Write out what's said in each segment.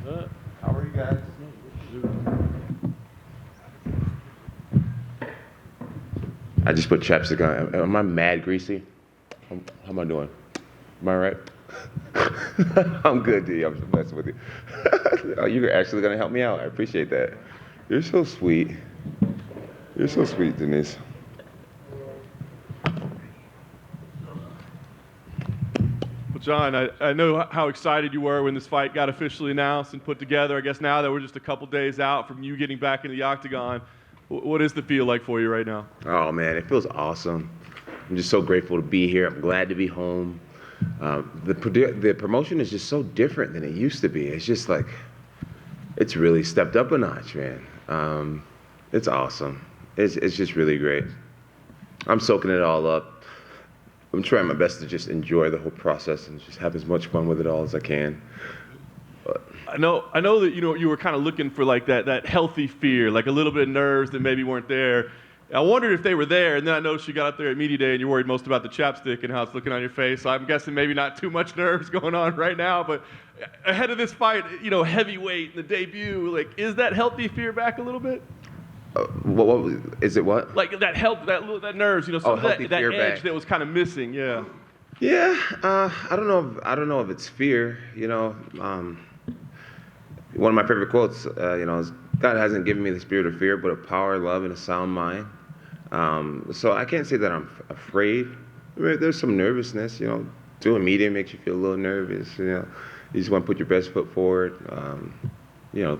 How are you guys? I just put chapstick on. Am I mad greasy? How am I doing? Am I right? I'm good, D. I'm just messing with you. Oh, you're actually going to help me out. I appreciate that. You're so sweet. You're so sweet, Denise. Well, Jon, I know how excited you were when this fight got officially announced and put together. I guess now that we're just a couple days out from you getting back into the octagon, what is the feel like for you right now? Oh, man, it feels awesome. I'm just so grateful to be here. I'm glad to be home. The promotion is just so different than it used to be. It's just like, it's really stepped up a notch, man. It's awesome. It's just really great. I'm soaking it all up. I'm trying my best to just enjoy the whole process and just have as much fun with it all as I can. But I know that you were kind of looking for like that healthy fear, like a little bit of nerves that maybe weren't there. I wondered if they were there, and then I noticed you got up there at media day and you're worried most about the chapstick and how it's looking on your face. So I'm guessing maybe not too much nerves going on right now, but ahead of this fight, heavyweight and the debut, like, is that healthy fear back a little bit? what is it? What? Like that that nerves, some of that edge back. that was kind of missing, yeah. Yeah, I don't know. I don't know if it's fear. One of my favorite quotes, is God hasn't given me the spirit of fear, but of power, love, and a sound mind. So I can't say that I'm afraid. I mean, there's some nervousness. Doing media makes you feel a little nervous. You just want to put your best foot forward.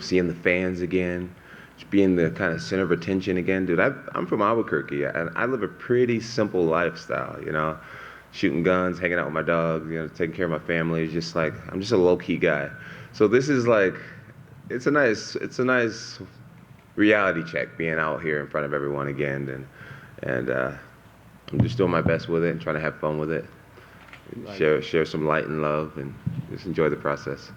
Seeing the fans again. Just being the kind of center of attention again. Dude, I'm from Albuquerque, and I live a pretty simple lifestyle, shooting guns, hanging out with my dogs, taking care of my family. It's just like, I'm just a low-key guy. So this is like, it's a nice reality check being out here in front of everyone again, and I'm just doing my best with it and trying to have fun with it. Share some light and love and just enjoy the process.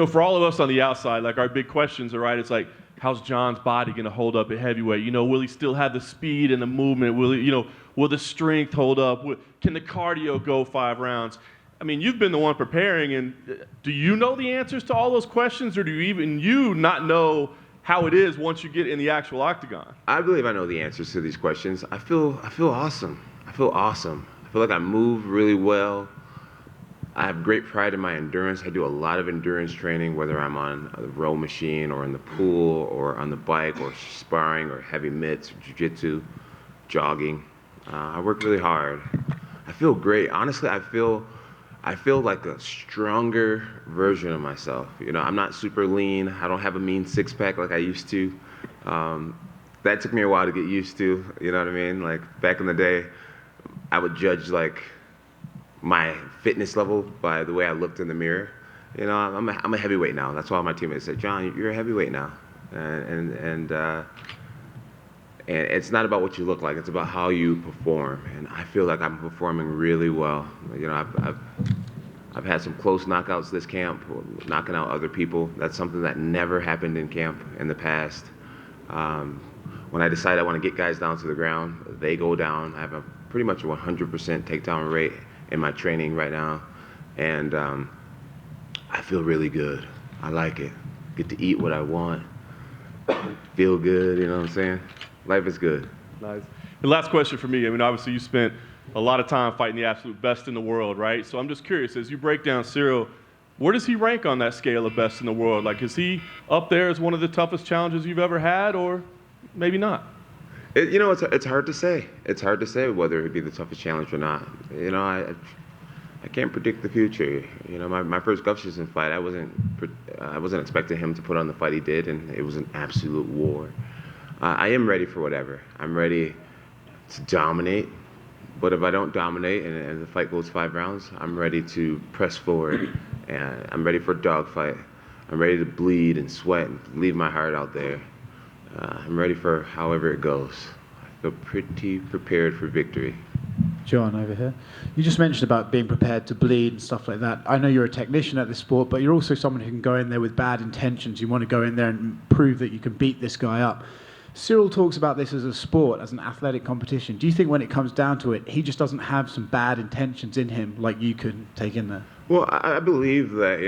For all of us on the outside, like our big questions are, right, it's like, how's Jon's body going to hold up at heavyweight? Will he still have the speed and the movement? Will the strength hold up? Can the cardio go 5 rounds? I mean, you've been the one preparing, and do you know the answers to all those questions, or do you not know how it is once you get in the actual octagon? I believe I know the answers to these questions. I feel awesome. I feel awesome. I feel like I move really well. I have great pride in my endurance. I do a lot of endurance training, whether I'm on a row machine or in the pool or on the bike or sparring or heavy mitts, jiu-jitsu, jogging. I work really hard. I feel great. Honestly, I feel like a stronger version of myself. I'm not super lean. I don't have a mean six-pack like I used to. That took me a while to get used to, you know what I mean? Like back in the day, I would judge like my fitness level by the way I looked in the mirror. I'm a heavyweight now. That's why my teammates said, Jon, you're a heavyweight now. And it's not about what you look like. It's about how you perform. And I feel like I'm performing really well. I've had some close knockouts this camp, knocking out other people. That's something that never happened in camp in the past. When I decide I want to get guys down to the ground, they go down. I have pretty much a 100% takedown rate in my training right now, and I feel really good. I like it. Get to eat what I want, feel good, you know what I'm saying? Life is good. Nice. The last question for me, obviously you spent a lot of time fighting the absolute best in the world, right? So I'm just curious, as you break down Ciryl, where does he rank on that scale of best in the world? Like, is he up there as one of the toughest challenges you've ever had, or maybe not? It's hard to say. It's hard to say whether it'd be the toughest challenge or not. I can't predict the future. My first Gustafsson fight, I wasn't expecting him to put on the fight he did, and it was an absolute war. I am ready for whatever. I'm ready to dominate, but if I don't dominate and the fight goes 5 rounds, I'm ready to press forward, and I'm ready for a dogfight. I'm ready to bleed and sweat and leave my heart out there. I'm ready for however it goes. I feel pretty prepared for victory. Jon, over here. You just mentioned about being prepared to bleed and stuff like that. I know you're a technician at this sport, but you're also someone who can go in there with bad intentions. You want to go in there and prove that you can beat this guy up. Ciryl talks about this as a sport, as an athletic competition. Do you think when it comes down to it, he just doesn't have some bad intentions in him like you could take in there? Well, I believe that,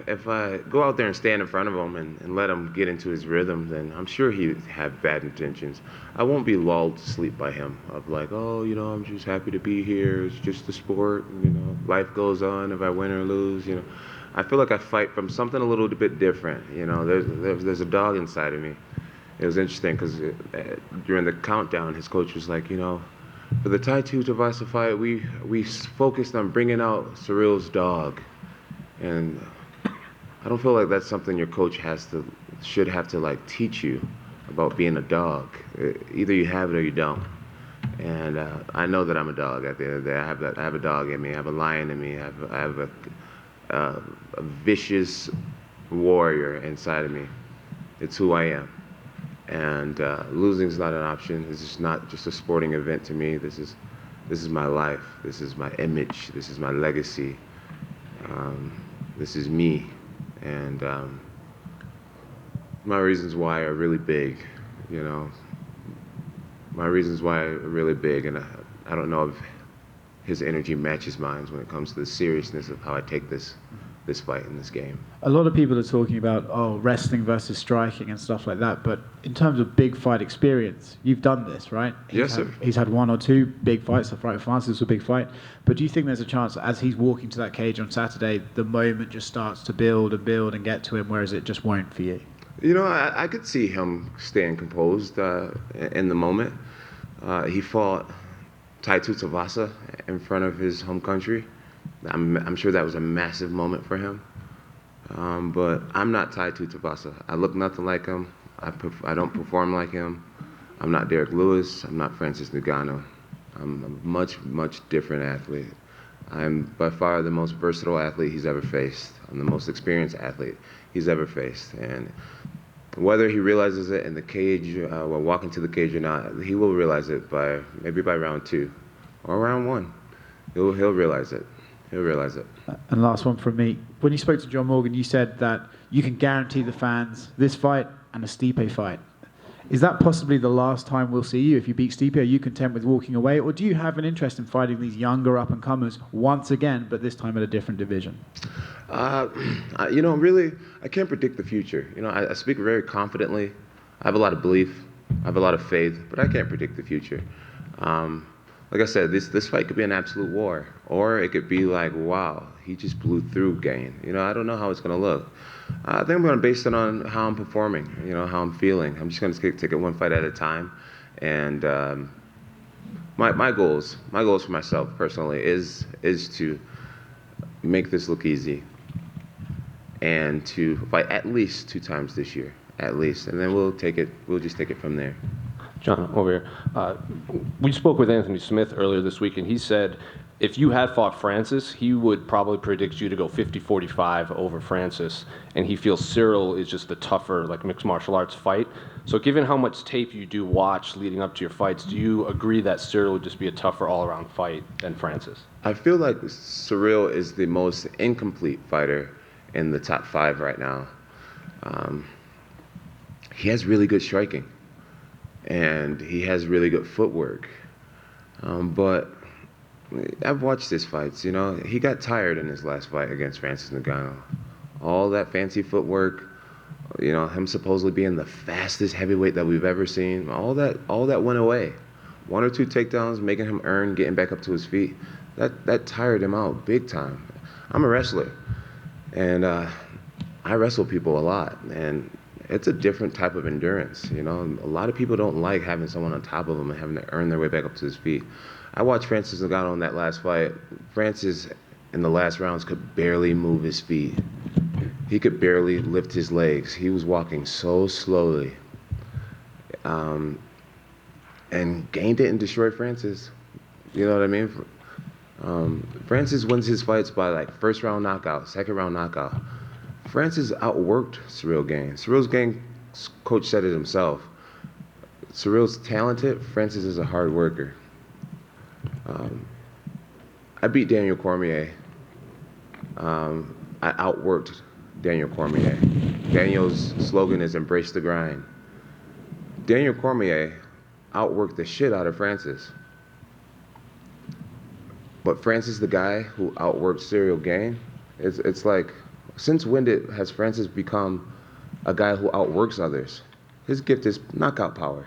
if I go out there and stand in front of him and let him get into his rhythm, then I'm sure he'd have bad intentions. I won't be lulled to sleep by him of like, oh, I'm just happy to be here. It's just a sport. Life goes on if I win or lose. I feel like I fight from something a little bit different. There's a dog inside of me. It was interesting because during the countdown, his coach was like, for the Tai Tuivasa fight, we focused on bringing out Ciryl's dog, and I don't feel like that's something your coach should have to like teach you about being a dog. Either you have it or you don't. And I know that I'm a dog. At the end of the day, I have a dog in me. I have a lion in me. I have a vicious warrior inside of me. It's who I am. And losing is not an option. This is not just a sporting event to me. This is my life. This is my image. This is my legacy. This is me. And my reasons why are really big. My reasons why are really big, and I don't know if his energy matches mine when it comes to the seriousness of how I take this fight in this game. A lot of people are talking about wrestling versus striking and stuff like that, but in terms of big fight experience, you've done this, right? Yes, sir. He's had one or two big fights. The fight with Francis was a big fight, but do you think there's a chance that as he's walking to that cage on Saturday, the moment just starts to build and get to him, whereas it just won't for you? I could see him staying composed in the moment. He fought Tai Tuivasa in front of his home country. I'm sure that was a massive moment for him. But I'm not Tai Tuivasa. I look nothing like him. I don't perform like him. I'm not Derek Lewis. I'm not Francis Ngannou. I'm a much, much different athlete. I'm by far the most versatile athlete he's ever faced. I'm the most experienced athlete he's ever faced. And whether he realizes it in the cage, while walking to the cage or not, he will realize it maybe by round 2 or round 1. He'll realize it. He'll realize it. And last one from me. When you spoke to John Morgan, you said that you can guarantee the fans this fight and a Stipe fight. Is that possibly the last time we'll see you? If you beat Stipe, are you content with walking away? Or do you have an interest in fighting these younger up-and-comers once again, but this time at a different division? Really, I can't predict the future. I speak very confidently. I have a lot of belief. I have a lot of faith, but I can't predict the future. Like I said, this fight could be an absolute war, or it could be like, wow, he just blew through Gane. I don't know how it's going to look. I think I'm going to base it on how I'm performing, how I'm feeling. I'm just going to take it one fight at a time. And my goals for myself personally is to make this look easy and to fight at least 2 times this year, at least. And then we'll just take it from there. John, over here. We spoke with Anthony Smith earlier this week, and he said if you had fought Francis, he would probably predict you to go 50-45 over Francis, and he feels Ciryl is just the tougher, like, mixed martial arts fight. So given how much tape you do watch leading up to your fights, do you agree that Ciryl would just be a tougher all-around fight than Francis? I feel like Ciryl is the most incomplete fighter in the top 5 right now. He has really good striking. And he has really good footwork. But I've watched his fights, He got tired in his last fight against Francis Ngannou. All that fancy footwork, him supposedly being the fastest heavyweight that we've ever seen, all that went away. 1 or 2 takedowns, making him earn getting back up to his feet. That tired him out big time. I'm a wrestler. And I wrestle people a lot. And it's a different type of endurance, A lot of people don't like having someone on top of them and having to earn their way back up to his feet. I watched Francis Ngannou in that last fight. Francis, in the last rounds, could barely move his feet. He could barely lift his legs. He was walking so slowly. And Gane didn't destroy Francis. You know what I mean? Francis wins his fights by, like, first round knockout, second round knockout. Francis outworked Ciryl Gane. Gane's coach said it himself. Ciryl's talented. Francis is a hard worker. I beat Daniel Cormier. I outworked Daniel Cormier. Daniel's slogan is "Embrace the grind." Daniel Cormier outworked the shit out of Francis. But Francis, the guy who outworked Ciryl Gane, It's like, since when has Francis become a guy who outworks others? His gift is knockout power.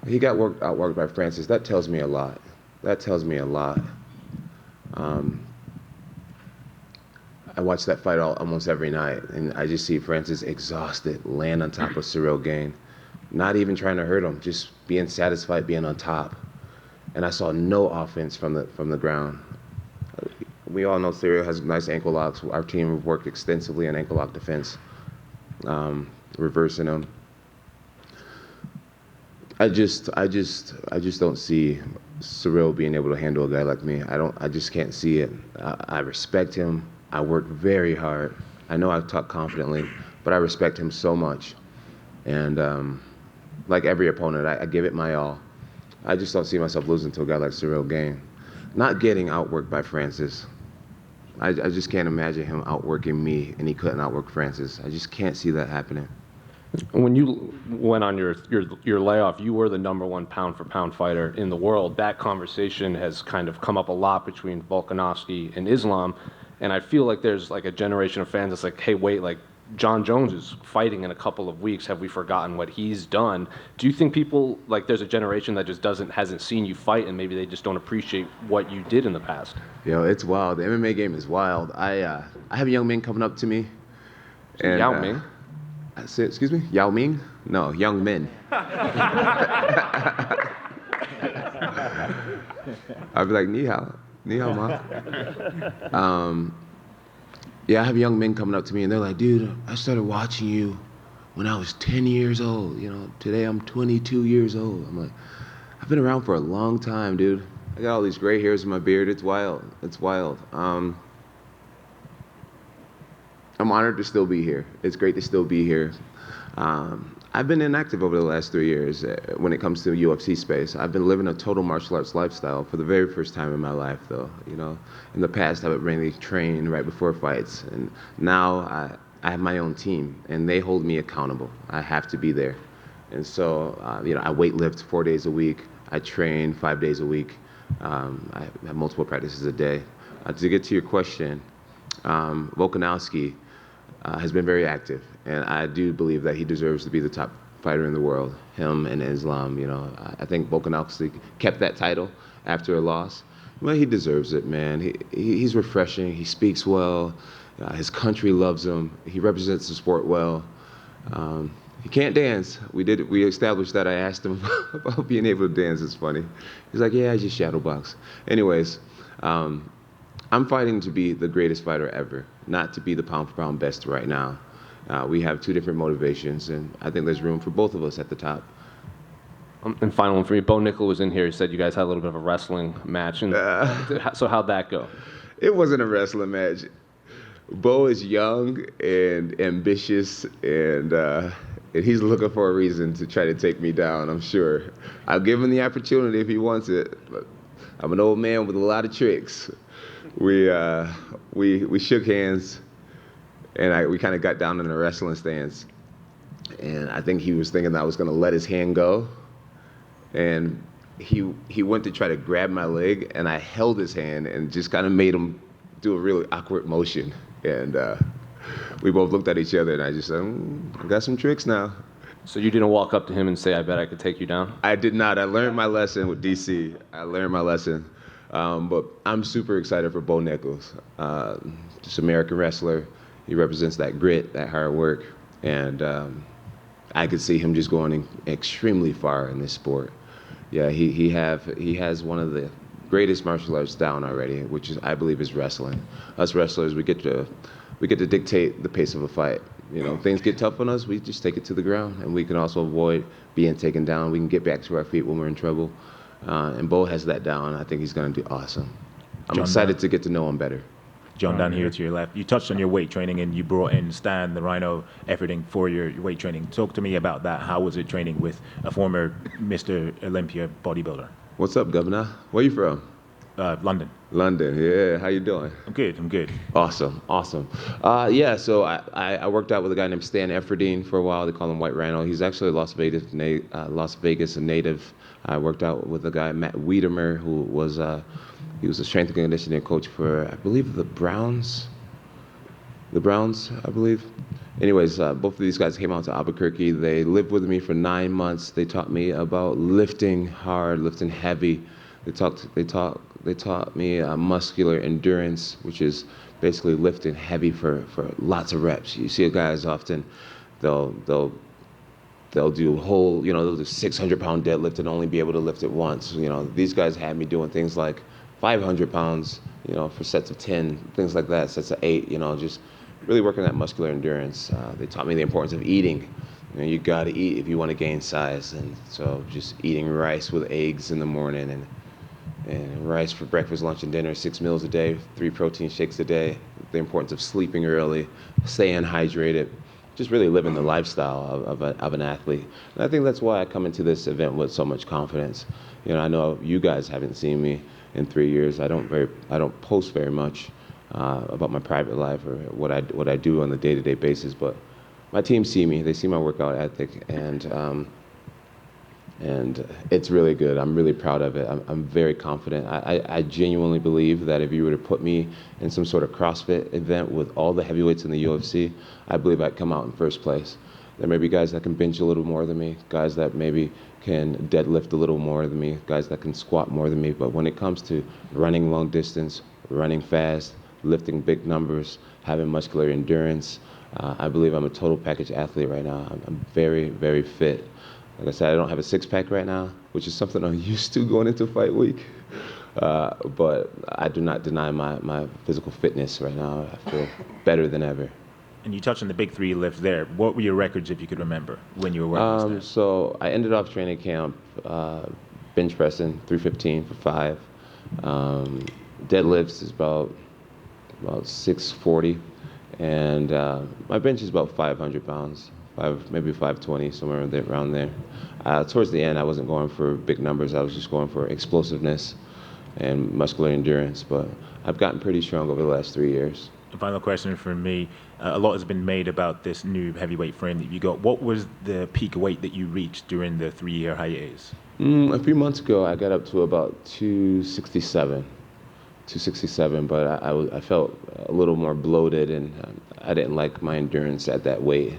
He got outworked by Francis. That tells me a lot. That tells me a lot. I watch that fight almost every night, and I just see Francis exhausted, land on top of Ciryl Gane, not even trying to hurt him, just being satisfied being on top. And I saw no offense from the ground. We all know Ciryl has nice ankle locks. Our team worked extensively on ankle lock defense, reversing them. I just don't see Ciryl being able to handle a guy like me. I just can't see it. I respect him. I work very hard. I know I talk confidently, but I respect him so much. And like every opponent, I give it my all. I just don't see myself losing to a guy like Ciryl Gane. Not getting outworked by Francis. I just can't imagine him outworking me and he couldn't outwork Francis. I just can't see that happening. When you went on your layoff, you were the #1 pound-for-pound fighter in the world. That conversation has kind of come up a lot between Volkanovski and Islam, and I feel like there's like a generation of fans that's like, hey, wait, like Jon Jones is fighting in a couple of weeks. Have we forgotten what he's done? Do you think people, like there's a generation that just hasn't seen you fight and maybe they just don't appreciate what you did in the past? Yo, it's wild. The MMA game is wild. I have young men coming up to me. And, Yao Ming? Excuse me? Yao Ming? No, young men. I'd be like, ni hao ma. Yeah, I have young men coming up to me and they're like, dude, I started watching you when I was 10 years old. You know, today I'm 22 years old. I'm like, I've been around for a long time, dude. I got all these gray hairs in my beard. It's wild. It's wild. I'm honored to still be here. It's great to still be here. I've been inactive over the last 3 years when it comes to the UFC space. I've been living a total martial arts lifestyle for the very first time in my life, though. You know, in the past, I would mainly train right before fights, and now I have my own team, and they hold me accountable. I have to be there, and so you know, I weight lift 4 days a week. I train 5 days a week. I have multiple practices a day. To get to your question, Volkanovski has been very active, and I do believe that he deserves to be the top fighter in the world. Him and Islam, you know. I think Volkanovski kept that title after a loss. Well, he deserves it, man. He's refreshing. He speaks well. His country loves him. He represents the sport well. He can't dance. We established that. I asked him about being able to dance. It's funny. He's like, yeah, I just shadow box. Anyways, I'm fighting to be the greatest fighter ever, not to be the pound-for-pound best right now. We have two different motivations, and I think there's room for both of us at the top. And final one for me, Bo Nickel was in here. He said you guys had a little bit of a wrestling match. And so how'd that go? It wasn't a wrestling match. Bo is young and ambitious, and he's looking for a reason to try to take me down, I'm sure. I'll give him the opportunity if he wants it, but I'm an old man with a lot of tricks. We shook hands, and we kind of got down in a wrestling stance. And I think he was thinking that I was going to let his hand go. And he went to try to grab my leg, and I held his hand and just kind of made him do a really awkward motion. And we both looked at each other, and I just said, I got some tricks now. So you didn't walk up to him and say, I bet I could take you down? I did not. I learned my lesson with DC. I learned my lesson. But I'm super excited for Bo Nichols. Just American wrestler. He represents that grit, that hard work. And I could see him just going extremely far in this sport. Yeah, he has one of the greatest martial arts down already, which is, I believe, is wrestling. Us wrestlers, we get to dictate the pace of a fight. You know, things get tough on us, we just take it to the ground, and we can also avoid being taken down. We can get back to our feet when we're in trouble. And Bo has that down. I think he's going to do awesome. I'm excited to get to know him better. John, down here to your left. You touched on your weight training, and you brought in Stan, the Rhino, efforting for your weight training. Talk to me about that. How was it training with a former Mr. Olympia bodybuilder? What's up, Governor? Where you from? London. London, yeah. How you doing? I'm good. Awesome. Yeah, so I worked out with a guy named Stan Efferdine for a while. They call him White Rhino. He's actually a Las Vegas native. I worked out with a guy, Matt Wiedemer, who was he was a strength and conditioning coach for, I believe, the Browns. the Browns, I believe. Anyways, both of these guys came out to Albuquerque. They lived with me for 9 months. They taught me about lifting hard, lifting heavy. They taught me muscular endurance, which is basically lifting heavy for lots of reps. You see guys often, they'll do whole, they'll do 600-pound deadlift and only be able to lift it once. These guys had me doing things like 500 pounds, for sets of 10, things like that, sets of 8, just really working that muscular endurance. They taught me the importance of eating. You got to eat if you want to gain size. And so just eating rice with eggs in the morning and rice for breakfast, lunch, and dinner, 6 meals a day, 3 protein shakes a day, the importance of sleeping early, staying hydrated, just really living the lifestyle of an athlete. And I think that's why I come into this event with so much confidence. I know you guys haven't seen me in 3 years. I don't post very much about my private life or what I do on a day-to-day basis, but my team see me. They see my workout ethic, and it's really good. I'm really proud of it. I'm very confident. I genuinely believe that if you were to put me in some sort of CrossFit event with all the heavyweights in the UFC, I believe I'd come out in first place. There may be guys that can bench a little more than me, guys that maybe can deadlift a little more than me, guys that can squat more than me, but when it comes to running long distance, running fast, lifting big numbers, having muscular endurance, I believe I'm a total package athlete right now. I'm very, very fit. Like I said, I don't have a six-pack right now, which is something I'm used to going into fight week. But I do not deny my physical fitness right now. I feel better than ever. And you touched on the big 3 lifts there. What were your records, if you could remember, when you were working this? So I ended off training camp bench pressing 315 for 5. Deadlifts is about 640, and my bench is about 500 pounds. Maybe 520, somewhere around there. Towards the end, I wasn't going for big numbers. I was just going for explosiveness and muscular endurance. But I've gotten pretty strong over the last 3 years. Final question from me. A lot has been made about this new heavyweight frame that you got. What was the peak weight that you reached during the 3-year hiatus? A few months ago, I got up to about 267, but I felt a little more bloated, and I didn't like my endurance at that weight.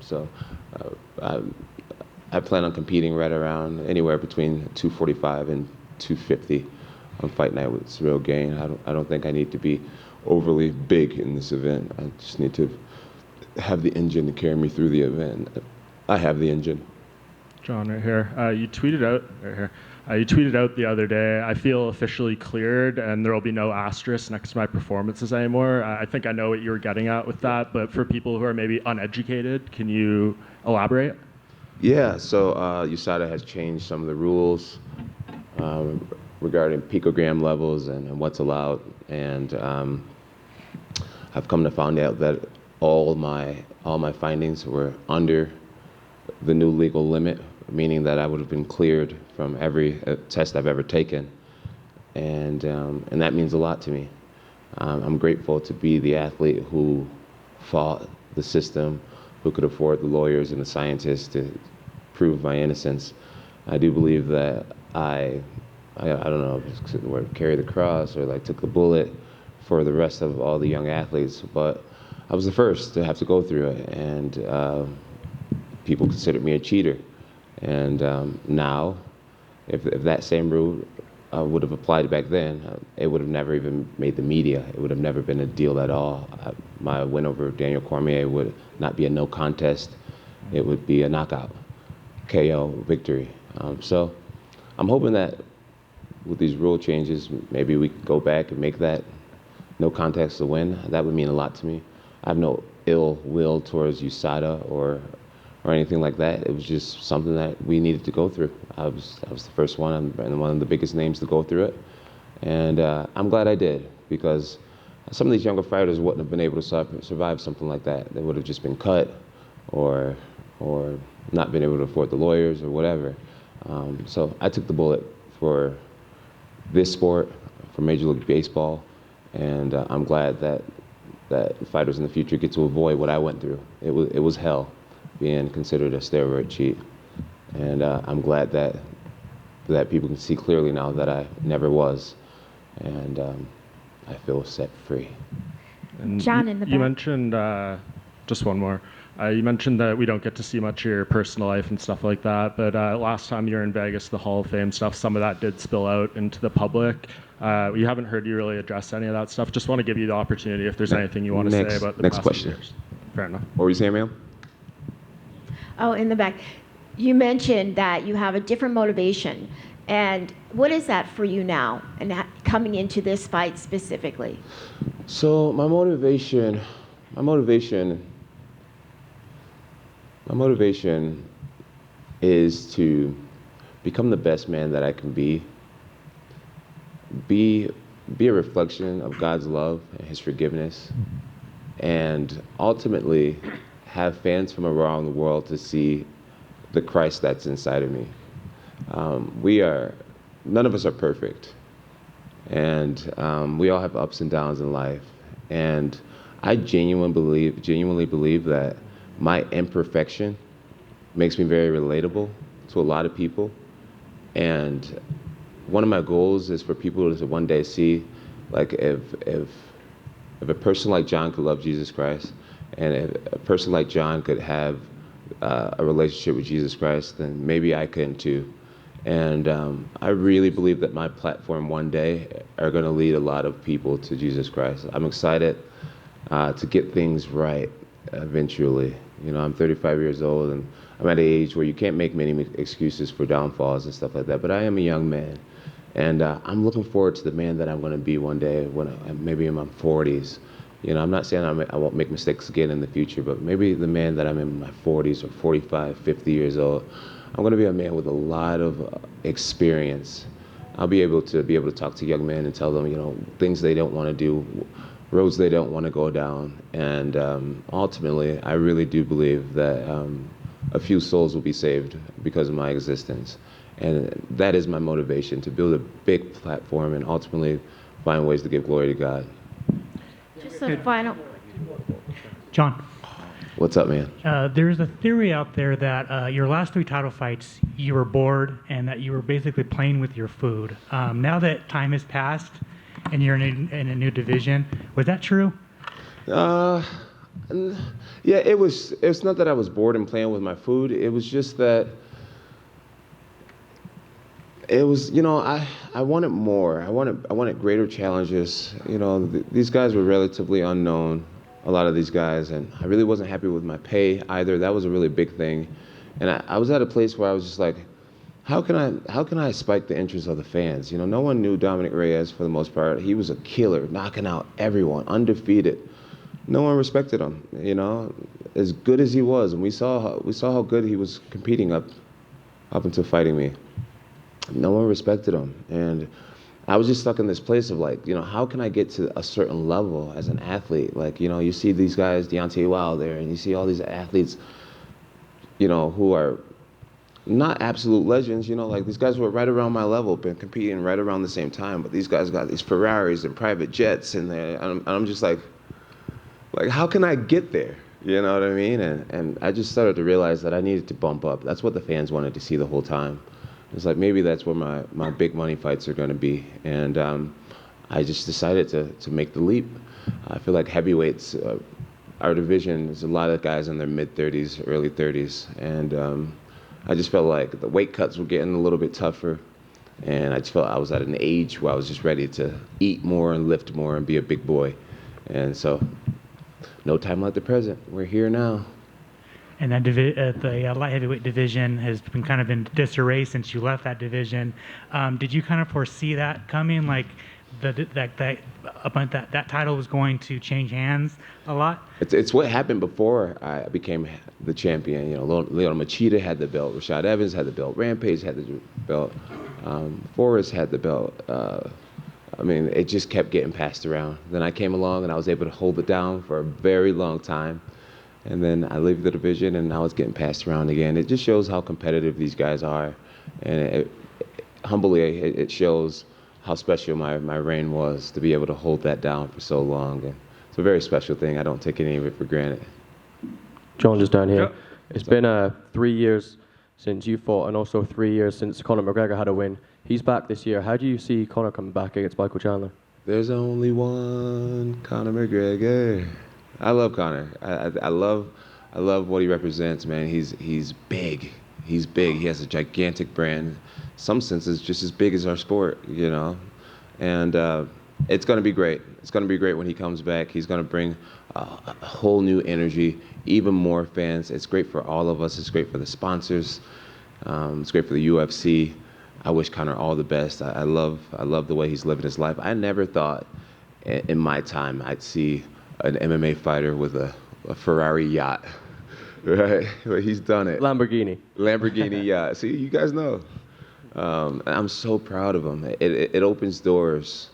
So I plan on competing right around anywhere between 245 and 250 on fight night with Ciryl Gane. I don't think I need to be overly big in this event. I just need to have the engine to carry me through the event. I have the engine. Jon, right here. You tweeted out the other day, I feel officially cleared and there will be no asterisk next to my performances anymore. I think I know what you were getting at with that, but for people who are maybe uneducated, can you elaborate? Yeah, so USADA has changed some of the rules regarding picogram levels and what's allowed, and I've come to find out that all my findings were under the new legal limit, meaning that I would have been cleared from every test I've ever taken, and that means a lot to me. I'm grateful to be the athlete who fought the system, who could afford the lawyers and the scientists to prove my innocence. I do believe that I don't know if it's the word carry the cross or like took the bullet for the rest of all the young athletes, but I was the first to have to go through it, and people considered me a cheater. And now, if that same rule would have applied back then, it would have never even made the media. It would have never been a deal at all. My win over Daniel Cormier would not be a no contest. It would be a knockout, KO victory. So I'm hoping that with these rule changes, maybe we could go back and make that no contest a win. That would mean a lot to me. I have no ill will towards USADA or anything like that. It was just something that we needed to go through. I was the first one and one of the biggest names to go through it. And I'm glad I did, because some of these younger fighters wouldn't have been able to survive something like that. They would have just been cut or not been able to afford the lawyers or whatever. So I took the bullet for this sport, for Major League Baseball, and I'm glad that fighters in the future get to avoid what I went through. It was hell, being considered a steroid cheat. And I'm glad that people can see clearly now that I never was. And I feel set free. And John in the you back. mentioned, just one more. You mentioned that we don't get to see much of your personal life and stuff like that, but last time you were in Vegas, the Hall of Fame stuff, some of that did spill out into the public. We haven't heard you really address any of that stuff. Just want to give you the opportunity if there's anything you want to say about the next past question. few years. Fair enough. What were you saying, ma'am? Oh, in the back. You mentioned that you have a different motivation. And what is that for you now, and coming into this fight specifically? So my motivation is to become the best man that I can be a reflection of God's love and His forgiveness, and ultimately have fans from around the world to see the Christ that's inside of me. None of us are perfect, and we all have ups and downs in life. And I genuinely believe that my imperfection makes me very relatable to a lot of people. And one of my goals is for people to one day see, like, if a person like Jon could love Jesus Christ, and if a person like Jon could have a relationship with Jesus Christ, then maybe I can too. And I really believe that my platform one day are going to lead a lot of people to Jesus Christ. I'm excited to get things right eventually. You know, I'm 35 years old, and I'm at an age where you can't make many excuses for downfalls and stuff like that, but I am a young man. And I'm looking forward to the man that I'm going to be one day when maybe in my 40s. You know, I'm not saying I won't make mistakes again in the future, but maybe the man that I'm in my 40s or 45, 50 years old, I'm going to be a man with a lot of experience. I'll be able to talk to young men and tell them, you know, things they don't want to do, roads they don't want to go down. And ultimately, I really do believe that a few souls will be saved because of my existence. And that is my motivation, to build a big platform and ultimately find ways to give glory to God. Just a final. John, What's up, man? there's a theory out there that your last 3 title fights, you were bored and that you were basically playing with your food. Now that time has passed and you're in a new division, was that true? Yeah, it's not that I was bored and playing with my food. It was just that it was, you know, I wanted more. I wanted greater challenges. You know, these guys were relatively unknown, a lot of these guys, and I really wasn't happy with my pay either. That was a really big thing. And I was at a place where I was just like, how can I spike the interest of the fans? You know, no one knew Dominic Reyes for the most part. He was a killer, knocking out everyone, undefeated. No one respected him, you know, as good as he was. And we saw how good he was competing up until fighting me. No one respected him. And I was just stuck in this place of, like, you know, how can I get to a certain level as an athlete? Like, you know, you see these guys, Deontay Wilder, and you see all these athletes, you know, who are not absolute legends, you know, like these guys were right around my level, been competing right around the same time, but these guys got these Ferraris and private jets, and I'm just like, how can I get there? You know what I mean? And I just started to realize that I needed to bump up. That's what the fans wanted to see the whole time. It's like, maybe that's where my big money fights are going to be. And I just decided to make the leap. I feel like heavyweights, our division, there's a lot of guys in their mid-30s, early 30s. And I just felt like the weight cuts were getting a little bit tougher. And I just felt I was at an age where I was just ready to eat more and lift more and be a big boy. And so, no time like the present. We're here now. And that the light heavyweight division has been kind of in disarray since you left that division. Did you kind of foresee that coming, like that title was going to change hands a lot? It's what happened before I became the champion. You know, Leon Machida had the belt, Rashad Evans had the belt, Rampage had the belt, Forrest had the belt. I mean, it just kept getting passed around. Then I came along and I was able to hold it down for a very long time. And then I leave the division, and now it's getting passed around again. It just shows how competitive these guys are. And humbly, it shows how special my reign was to be able to hold that down for so long. And it's a very special thing. I don't take any of it for granted. John, just down here. It's been 3 years since you fought, and also 3 years since Conor McGregor had a win. He's back this year. How do you see Conor coming back against Michael Chandler? There's only one Conor McGregor. I love Conor. I love what he represents, man. He's big. He's big. He has a gigantic brand. Some senses just as big as our sport, you know. And it's going to be great. It's going to be great when he comes back. He's going to bring a whole new energy, even more fans. It's great for all of us. It's great for the sponsors. It's great for the UFC. I wish Conor all the best. I love the way he's living his life. I never thought in my time I'd see an MMA fighter with a Ferrari yacht. Right? But he's done it. Lamborghini yacht. See, you guys know. I'm so proud of him. It opens doors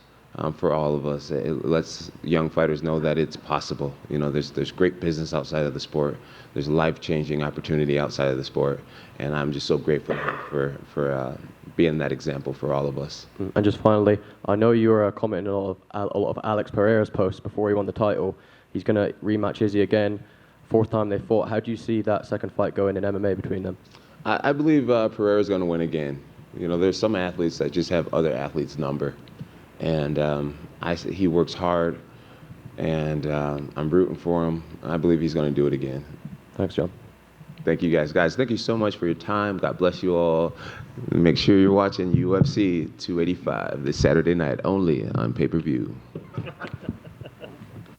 for all of us. It lets young fighters know that it's possible. You know, there's great business outside of the sport. There's life-changing opportunity outside of the sport, and I'm just so grateful for being that example for all of us. And just finally, I know you were commenting a lot of Alex Pereira's posts before he won the title. He's going to rematch Izzy again. 4th time they fought. How do you see that second fight going in MMA between them? I believe Pereira's going to win again. You know, there's some athletes that just have other athletes' number, and he works hard, and I'm rooting for him. I believe he's going to do it again. Thanks, Jon. Thank you, guys. Guys, thank you so much for your time. God bless you all. Make sure you're watching UFC 285 this Saturday night only on pay-per-view.